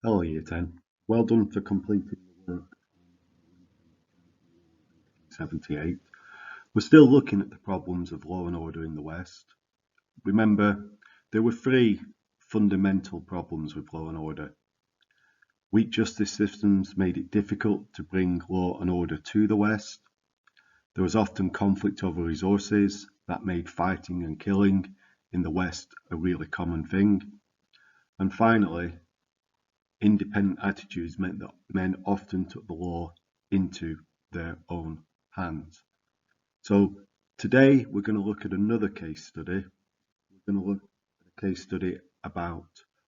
Hello, Year 10. Well done for completing the work 78. We're still looking at the problems of law and order in the West. Remember, there were three fundamental problems with law and order. Weak justice systems made it difficult to bring law and order to the West. There was often conflict over resources that made fighting and killing in the West a really common thing. And finally, independent attitudes meant that men often took the law into their own hands. So today we're going to look at another case study. We're going to look at a case study about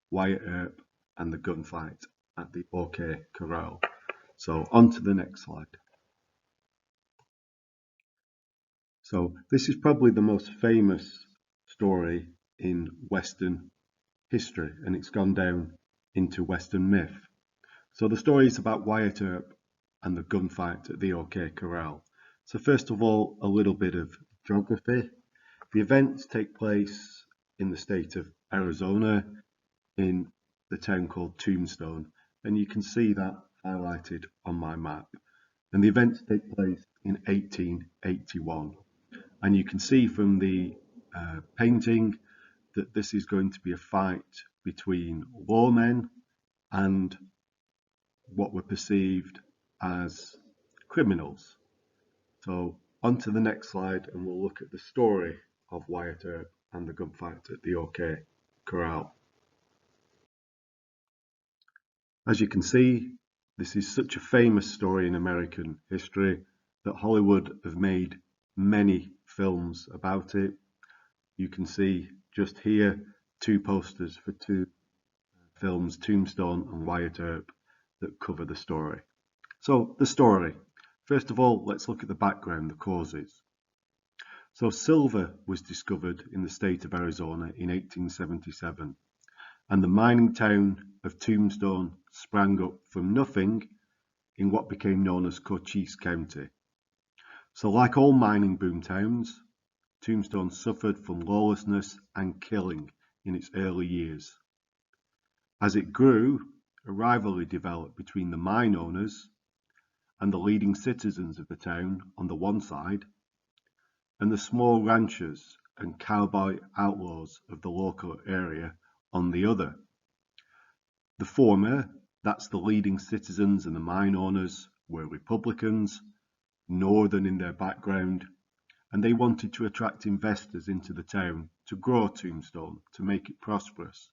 Wyatt Earp and the gunfight at the OK Corral. So on to the next slide. So this is probably the most famous story in Western history, and it's gone down into Western myth. So the story is about Wyatt Earp and the gunfight at the OK Corral. So first of all, a little bit of geography. The events take place in the state of Arizona in the town called Tombstone, and you can see that highlighted on my map. And the events take place in 1881. And you can see from the painting that this is going to be a fight between lawmen and what were perceived as criminals. So on to the next slide and we'll look at the story of Wyatt Earp and the gunfight at the OK Corral. As you can see, this is such a famous story in American history that Hollywood have made many films about it. You can see just here two posters for two films, Tombstone and Wyatt Earp, that cover the story. So the story. First of all, let's look at the background, the causes. So silver was discovered in the state of Arizona in 1877, and the mining town of Tombstone sprang up from nothing in what became known as Cochise County. So like all mining boom towns, Tombstone suffered from lawlessness and killing in its early years. As it grew, a rivalry developed between the mine owners and the leading citizens of the town on the one side, and the small ranchers and cowboy outlaws of the local area on the other. The former, that's the leading citizens and the mine owners, were Republicans, Northern in their background, and they wanted to attract investors into the town to grow Tombstone, to make it prosperous.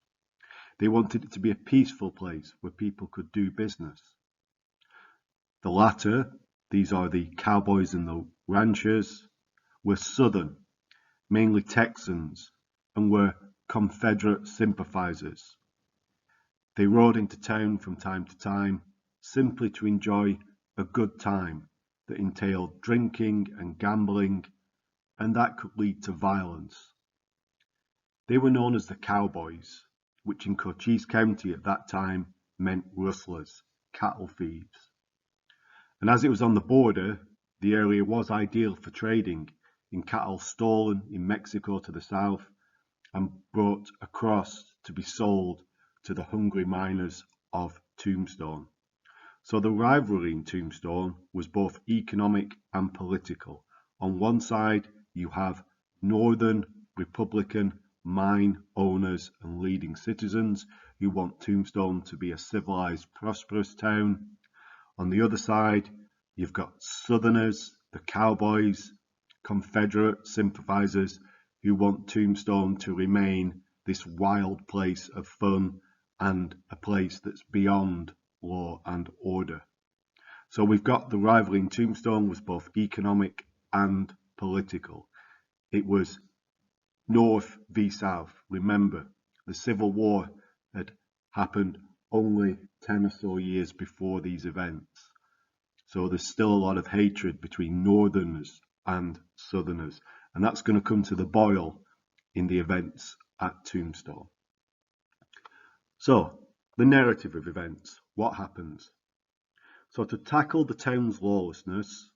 They wanted it to be a peaceful place where people could do business. The latter, these are the cowboys and the ranchers, were Southern, mainly Texans, and were Confederate sympathizers. They rode into town from time to time simply to enjoy a good time that entailed drinking and gambling, and that could lead to violence. They were known as the Cowboys, which in Cochise County at that time meant rustlers, cattle thieves. And as it was on the border, the area was ideal for trading in cattle stolen in Mexico to the south and brought across to be sold to the hungry miners of Tombstone. So the rivalry in Tombstone was both economic and political. On one side, you have Northern Republican mine owners and leading citizens who want Tombstone to be a civilized, prosperous town. On the other side, you've got Southerners, the cowboys, Confederate sympathizers who want Tombstone to remain this wild place of fun and a place that's beyond law and order. So we've got the rivalry in Tombstone was both economic and political. It was North v South. Remember, the Civil War had happened only 10 or so years before these events. So there's still a lot of hatred between Northerners and Southerners, and that's going to come to the boil in the events at Tombstone. So, the narrative of events, what happens? So to tackle the town's lawlessness,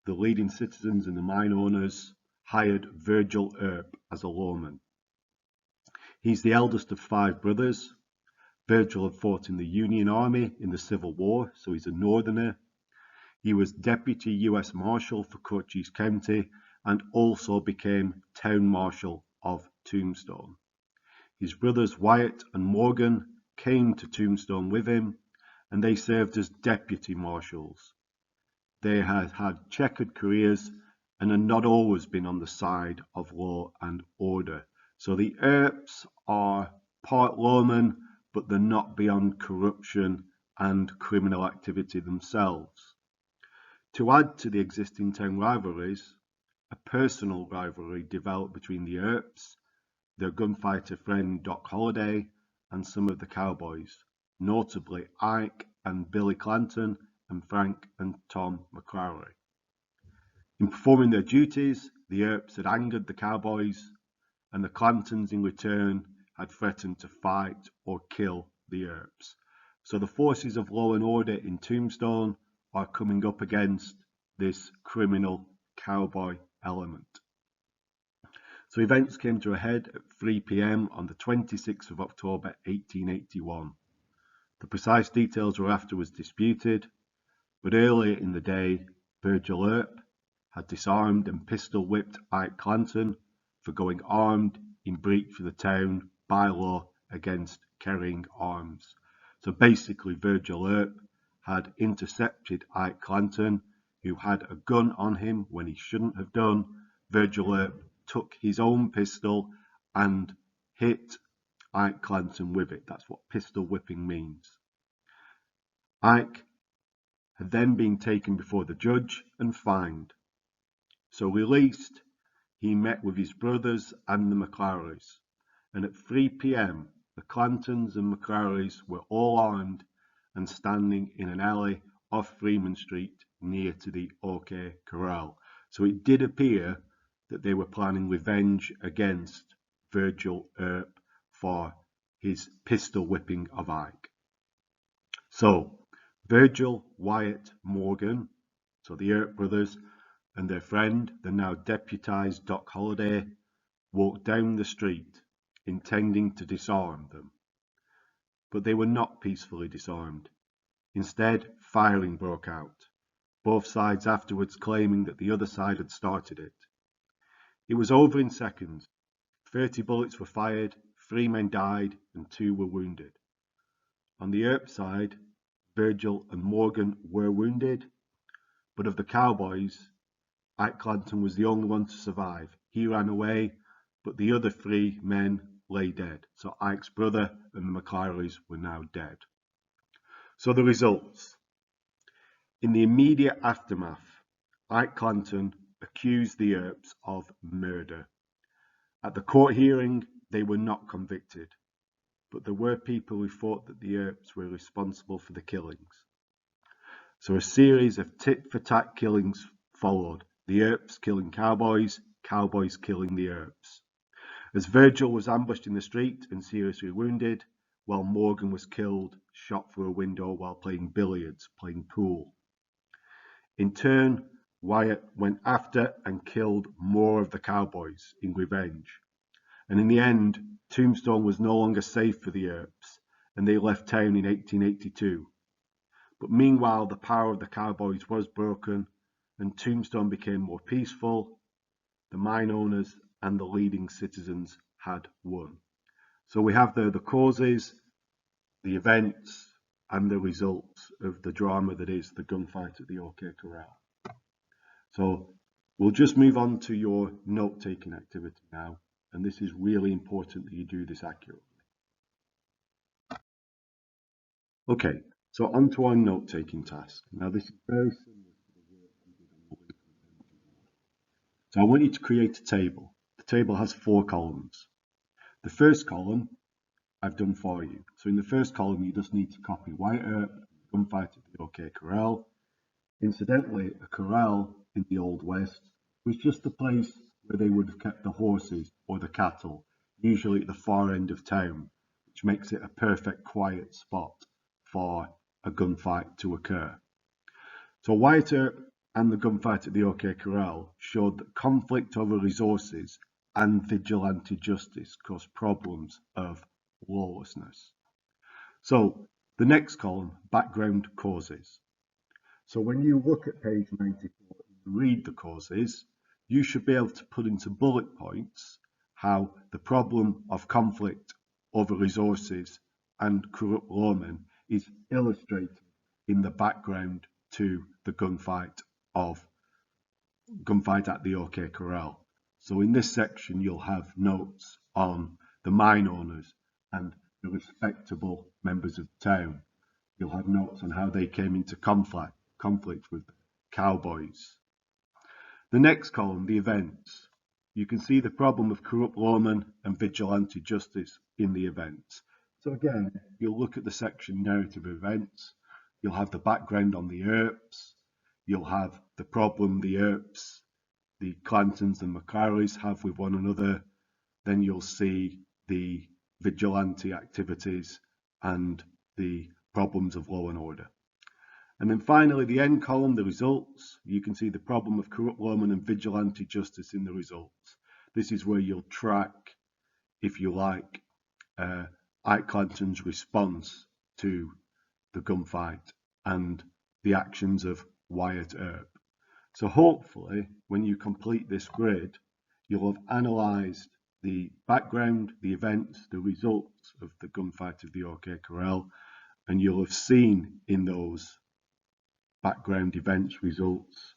the leading citizens and the mine owners hired Virgil Earp as a lawman. He's the eldest of 5 brothers, Virgil had fought in the Union Army in the Civil War, so he's a Northerner. He was Deputy US Marshal for Cochise County and also became Town Marshal of Tombstone. His brothers Wyatt and Morgan came to Tombstone with him, and they served as deputy marshals. They had had checkered careers and had not always been on the side of law and order. So the Earps are part lawmen, but they're not beyond corruption and criminal activity themselves. To add to the existing town rivalries, a personal rivalry developed between the Earps, their gunfighter friend Doc Holliday, and some of the cowboys, notably Ike and Billy Clanton and Frank and Tom McCrary. In performing their duties, the Earps had angered the cowboys, and the Clantons in return had threatened to fight or kill the Earps. So the forces of law and order in Tombstone are coming up against this criminal cowboy element. So events came to a head at 3 p.m. on the 26th of October 1881. The precise details were afterwards disputed, but earlier in the day, Virgil Earp had disarmed and pistol-whipped Ike Clanton for going armed in breach of the town bylaw against carrying arms. So basically, Virgil Earp had intercepted Ike Clanton, who had a gun on him when he shouldn't have done. Virgil Earp took his own pistol and hit Ike Clanton with it. That's what pistol whipping means. Ike had then been taken before the judge and fined. So released, he met with his brothers and the McCrarys, and at 3 p.m. the Clantons and McCrarys were all armed and standing in an alley off Freeman Street near to the OK Corral. So it did appear that they were planning revenge against Virgil Earp for his pistol whipping of Ike. So Virgil, Wyatt, Morgan, so the Earp brothers, and their friend, the now deputized Doc Holliday, walked down the street, intending to disarm them. But they were not peacefully disarmed. Instead, firing broke out, both sides afterwards claiming that the other side had started it. It was over in seconds. 30 bullets were fired, 3 men died, and 2 were wounded. On the Earp side, Virgil and Morgan were wounded, but of the cowboys, Ike Clanton was the only one to survive. He ran away, but the other 3 men lay dead. So Ike's brother and the McCrarys were now dead. So the results. In the immediate aftermath, Ike Clanton accused the Earps of murder. At the court hearing, they were not convicted, but there were people who thought that the Earps were responsible for the killings. So a series of tit-for-tat killings followed, the Earps killing cowboys, cowboys killing the Earps. As Virgil was ambushed in the street and seriously wounded, while Morgan was killed, shot through a window while playing billiards, playing pool. In turn, Wyatt went after and killed more of the cowboys in revenge. And in the end, Tombstone was no longer safe for the Earps, and they left town in 1882. But meanwhile, the power of the cowboys was broken, and Tombstone became more peaceful. The mine owners and the leading citizens had won. So we have there the causes, the events, and the results of the drama that is the gunfight at the OK Corral. So we'll just move on to your note-taking activity now, and this is really important that you do this accurately. Okay, so on to our note-taking task. Now this is very similar to the work we did on the Lincoln Energy Board. So I want you to create a table. The table has 4 columns. The first column I've done for you. So in the first column, you just need to copy Wyatt Earp, gunfight at the OK Corral. Incidentally, a corral in the Old West was just the place where they would have kept the horses or the cattle, usually at the far end of town, which makes it a perfect quiet spot for a gunfight to occur. So Wyatt Earp and the gunfight at the OK Corral showed that conflict over resources and vigilante justice caused problems of lawlessness. So the next column, background causes. So when you look at page 94 and read the causes, you should be able to put into bullet points how the problem of conflict over resources and corrupt lawmen is illustrated in the background to the gunfight at the OK Corral. So in this section, you'll have notes on the mine owners and the respectable members of the town. You'll have notes on how they came into conflict with cowboys. The next column, the events. You can see the problem of corrupt lawmen and vigilante justice in the events. So again, you'll look at the section narrative events. You'll have the background on the Earps. You'll have the problem the Earps, the Clantons and Macquaries have with one another. Then you'll see the vigilante activities and the problems of law and order. And then finally, the end column, the results. You can see the problem of corrupt lawmen and vigilante justice in the results. This is where you'll track, if you like, Ike Clanton's response to the gunfight and the actions of Wyatt Earp. So hopefully, when you complete this grid, you'll have analysed the background, the events, the results of the gunfight of the OK Corral, and you'll have seen in those background events, results,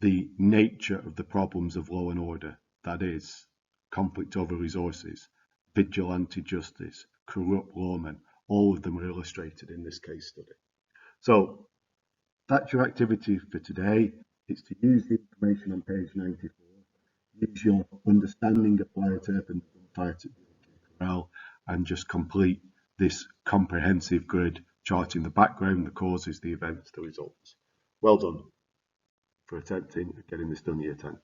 the nature of the problems of law and order, that is, conflict over resources, vigilante justice, corrupt lawmen, all of them are illustrated in this case study. So that's your activity for today. It's to use the information on page 94, use your understanding of Wyatt Earp and the gunfight at the Corral, and just complete this comprehensive grid charting the background, the causes, the events, the results. Well done for attempting getting this done year 10.